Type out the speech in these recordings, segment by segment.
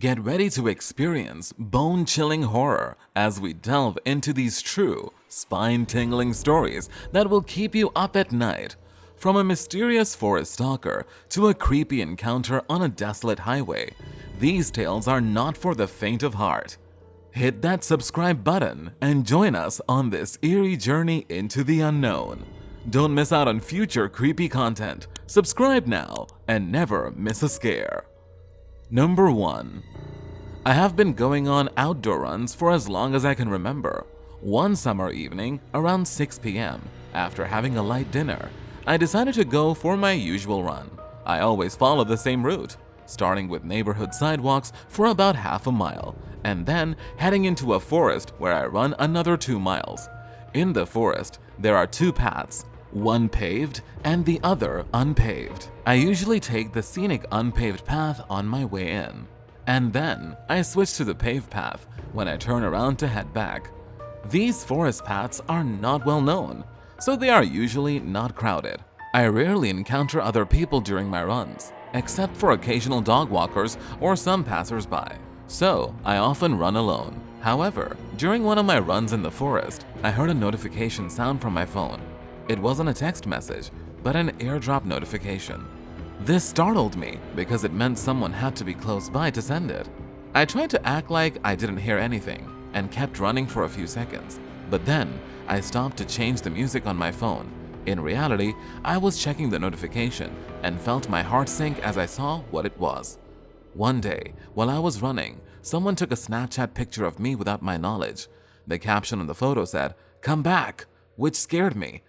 Get ready to experience bone-chilling horror as we delve into these true, spine-tingling stories that will keep you up at night. From a mysterious forest stalker to a creepy encounter on a desolate highway, these tales are not for the faint of heart. Hit that subscribe button and join us on this eerie journey into the unknown. Don't miss out on future creepy content. Subscribe now and never miss a scare. Number 1. I have been going on outdoor runs for as long as I can remember. One summer evening, around 6 p.m., after having a light dinner, I decided to go for my usual run. I always follow the same route, starting with neighborhood sidewalks for about half a mile, and then heading into a forest where I run another 2 miles. In the forest, there are 2 paths, one paved and the other unpaved. I usually take the scenic unpaved path on my way in, and then I switch to the paved path when I turn around to head back. These forest paths are not well known, so they are usually not crowded. I rarely encounter other people during my runs, except for occasional dog walkers or some passers-by, so I often run alone. However, during one of my runs in the forest, I heard a notification sound from my phone. It wasn't a text message, but an airdrop notification. This startled me because it meant someone had to be close by to send it. I tried to act like I didn't hear anything and kept running for a few seconds, but then I stopped to change the music on my phone. In reality, I was checking the notification and felt my heart sink as I saw what it was. One day, while I was running, someone took a Snapchat picture of me without my knowledge. The caption on the photo said, "Come back," which scared me.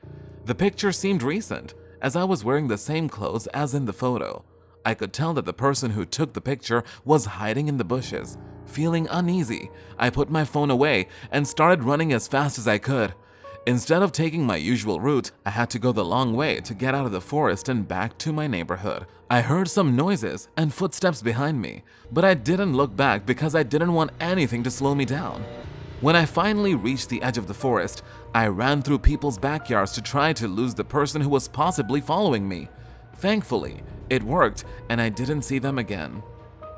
The picture seemed recent, as I was wearing the same clothes as in the photo. I could tell that the person who took the picture was hiding in the bushes. Feeling uneasy, I put my phone away and started running as fast as I could. Instead of taking my usual route, I had to go the long way to get out of the forest and back to my neighborhood. I heard some noises and footsteps behind me, but I didn't look back because I didn't want anything to slow me down. When I finally reached the edge of the forest, I ran through people's backyards to try to lose the person who was possibly following me. Thankfully, it worked and I didn't see them again.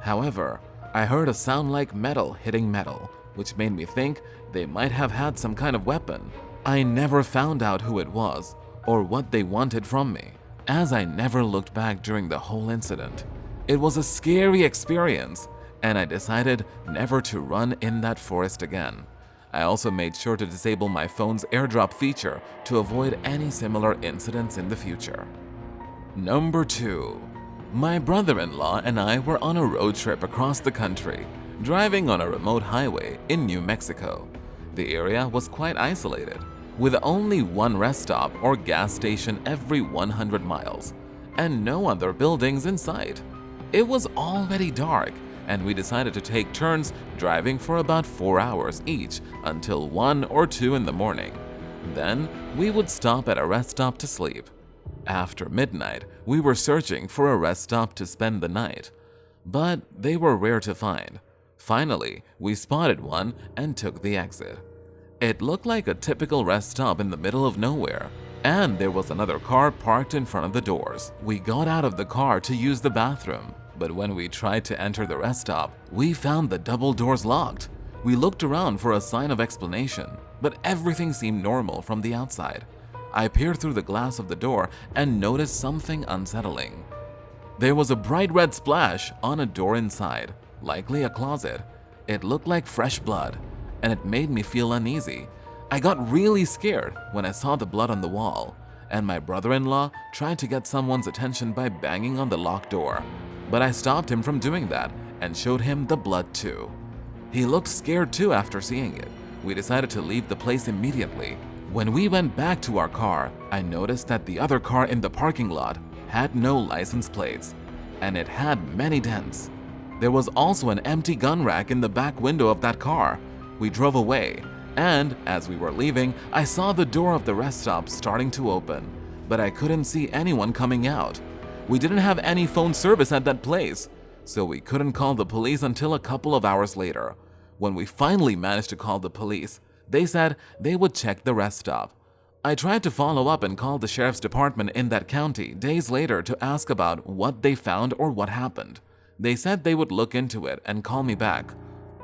However, I heard a sound like metal hitting metal, which made me think they might have had some kind of weapon. I never found out who it was or what they wanted from me, as I never looked back during the whole incident. It was a scary experience, and I decided never to run in that forest again. I also made sure to disable my phone's airdrop feature to avoid any similar incidents in the future. Number 2. My brother-in-law and I were on a road trip across the country, driving on a remote highway in New Mexico. The area was quite isolated, with only one rest stop or gas station every 100 miles, and no other buildings in sight. It was already dark, and we decided to take turns driving for about 4 hours each until 1 or 2 in the morning. Then we would stop at a rest stop to sleep. After midnight, we were searching for a rest stop to spend the night, but they were rare to find. Finally, we spotted one and took the exit. It looked like a typical rest stop in the middle of nowhere, and there was another car parked in front of the doors. We got out of the car to use the bathroom, but when we tried to enter the rest stop, we found the double doors locked. We looked around for a sign of explanation, but everything seemed normal from the outside. I peered through the glass of the door and noticed something unsettling. There was a bright red splash on a door inside, likely a closet. It looked like fresh blood, and it made me feel uneasy. I got really scared when I saw the blood on the wall, and my brother-in-law tried to get someone's attention by banging on the locked door. But I stopped him from doing that and showed him the blood too. He looked scared too after seeing it. We decided to leave the place immediately. When we went back to our car, I noticed that the other car in the parking lot had no license plates, and it had many dents. There was also an empty gun rack in the back window of that car. We drove away, and as we were leaving, I saw the door of the rest stop starting to open, but I couldn't see anyone coming out. We didn't have any phone service at that place, so we couldn't call the police until a couple of hours later. When we finally managed to call the police, they said they would check the rest stop. I tried to follow up and call the sheriff's department in that county days later to ask about what they found or what happened. They said they would look into it and call me back,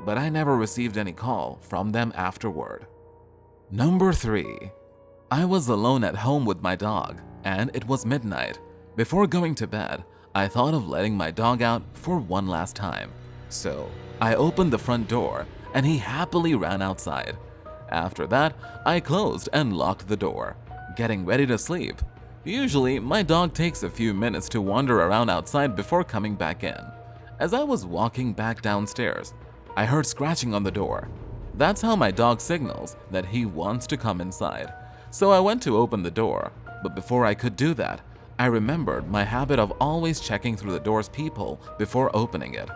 but I never received any call from them afterward. Number 3. I was alone at home with my dog, and it was midnight. Before going to bed, I thought of letting my dog out for one last time. So, I opened the front door, and he happily ran outside. After that, I closed and locked the door, getting ready to sleep. Usually, my dog takes a few minutes to wander around outside before coming back in. As I was walking back downstairs, I heard scratching on the door. That's how my dog signals that he wants to come inside. So I went to open the door, but before I could do that, I remembered my habit of always checking through the door's peephole before opening it.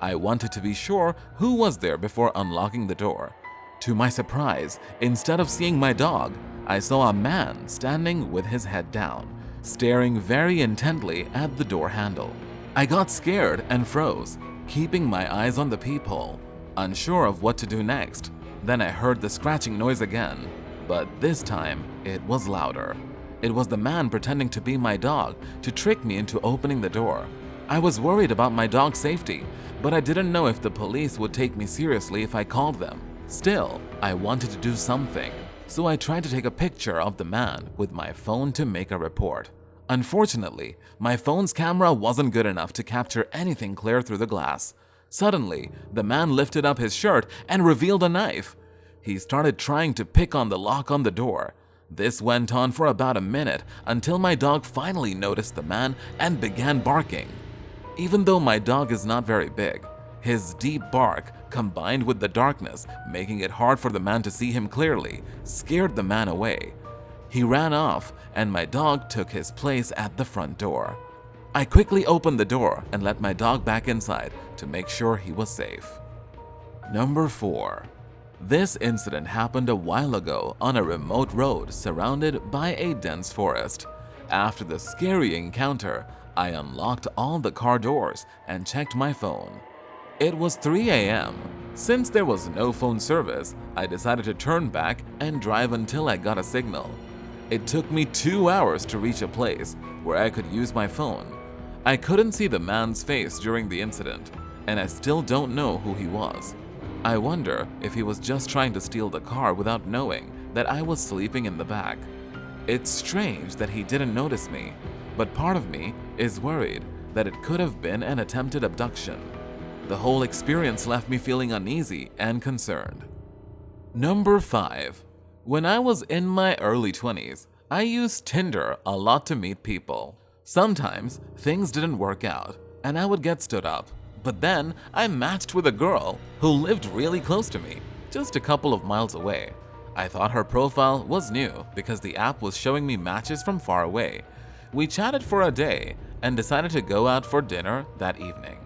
I wanted to be sure who was there before unlocking the door. To my surprise, instead of seeing my dog, I saw a man standing with his head down, staring very intently at the door handle. I got scared and froze, keeping my eyes on the peephole, unsure of what to do next. Then I heard the scratching noise again, but this time it was louder. It was the man pretending to be my dog to trick me into opening the door. I was worried about my dog's safety, but I didn't know if the police would take me seriously if I called them. Still, I wanted to do something, so I tried to take a picture of the man with my phone to make a report. Unfortunately, my phone's camera wasn't good enough to capture anything clear through the glass. Suddenly, the man lifted up his shirt and revealed a knife. He started trying to pick on the lock on the door. This went on for about a minute until my dog finally noticed the man and began barking. Even though my dog is not very big, his deep bark, combined with the darkness, making it hard for the man to see him clearly, scared the man away. He ran off, and my dog took his place at the front door. I quickly opened the door and let my dog back inside to make sure he was safe. Number 4. This incident happened a while ago on a remote road surrounded by a dense forest. After the scary encounter, I unlocked all the car doors and checked my phone. It was 3 a.m. Since there was no phone service, I decided to turn back and drive until I got a signal. It took me 2 hours to reach a place where I could use my phone. I couldn't see the man's face during the incident, and I still don't know who he was. I wonder if he was just trying to steal the car without knowing that I was sleeping in the back. It's strange that he didn't notice me, but part of me is worried that it could have been an attempted abduction. The whole experience left me feeling uneasy and concerned. Number 5. When I was in my early 20s, I used Tinder a lot to meet people. Sometimes things didn't work out, and I would get stood up. But then I matched with a girl who lived really close to me, just a couple of miles away. I thought her profile was new because the app was showing me matches from far away. We chatted for a day and decided to go out for dinner that evening.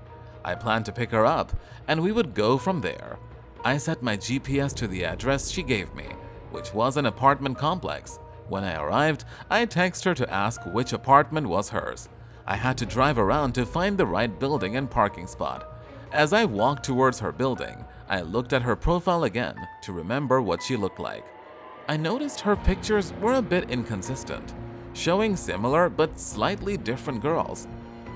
I planned to pick her up, and we would go from there. I set my GPS to the address she gave me, which was an apartment complex. When I arrived, I texted her to ask which apartment was hers. I had to drive around to find the right building and parking spot. As I walked towards her building, I looked at her profile again to remember what she looked like. I noticed her pictures were a bit inconsistent, showing similar but slightly different girls.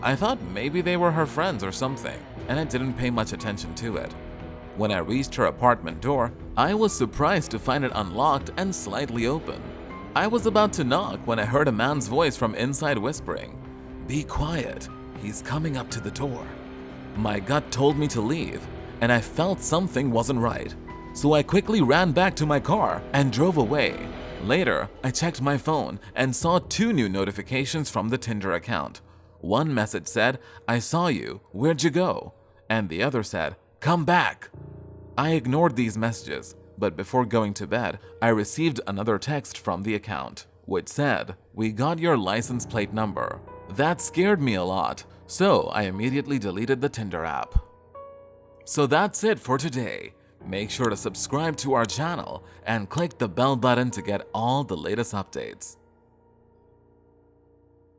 I thought maybe they were her friends or something, and I didn't pay much attention to it. When I reached her apartment door, I was surprised to find it unlocked and slightly open. I was about to knock when I heard a man's voice from inside whispering, "Be quiet, he's coming up to the door." My gut told me to leave, and I felt something wasn't right. So I quickly ran back to my car and drove away. Later, I checked my phone and saw 2 new notifications from the Tinder account. One message said, "I saw you, where'd you go?" And the other said, "Come back." I ignored these messages, but before going to bed, I received another text from the account, which said, "We got your license plate number." That scared me a lot, so I immediately deleted the Tinder app. So that's it for today. Make sure to subscribe to our channel and click the bell button to get all the latest updates.